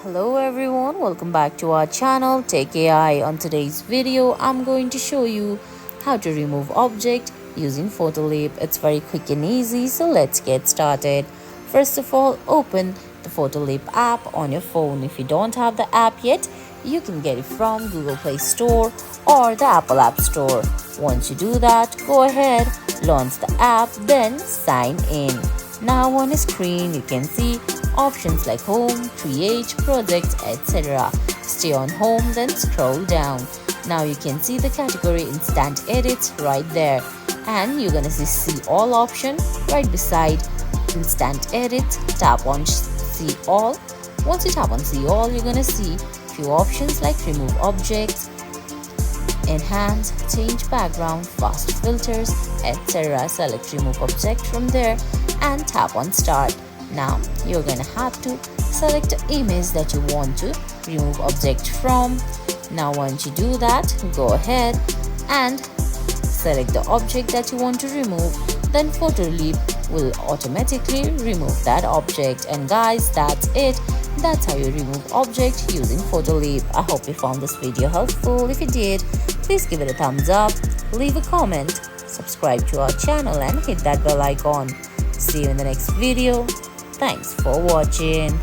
Hello everyone, welcome back to our channel Tech AI. On today's video, I'm going to show you how to remove object using PhotoLeap. It's very quick and easy, so let's get started. First of all, open the PhotoLeap app on your phone. If you don't have the app yet, you can get it from Google Play Store or the Apple App Store. Once you do that, go ahead, launch the app, then sign in. Now on the screen, you can see options like home, create, project, etc. Stay on home, then scroll down. Now you can see the category instant edits right there, and you're gonna see all option right beside instant edit. Tap on see all. Once you tap on see all, you're gonna see few options like remove objects, enhance, change background, fast filters, etc. Select remove object from there and tap on start. Now you're gonna have to select the image that you want to remove object from. Now once you do that, go ahead and select the object that you want to remove. Then PhotoLeap will automatically remove that object. And guys, that's it. That's how you remove object using PhotoLeap. I hope you found this video helpful. If you did, please give it a thumbs up, leave a comment, subscribe to our channel and hit that bell icon. See you in the next video. Thanks for watching.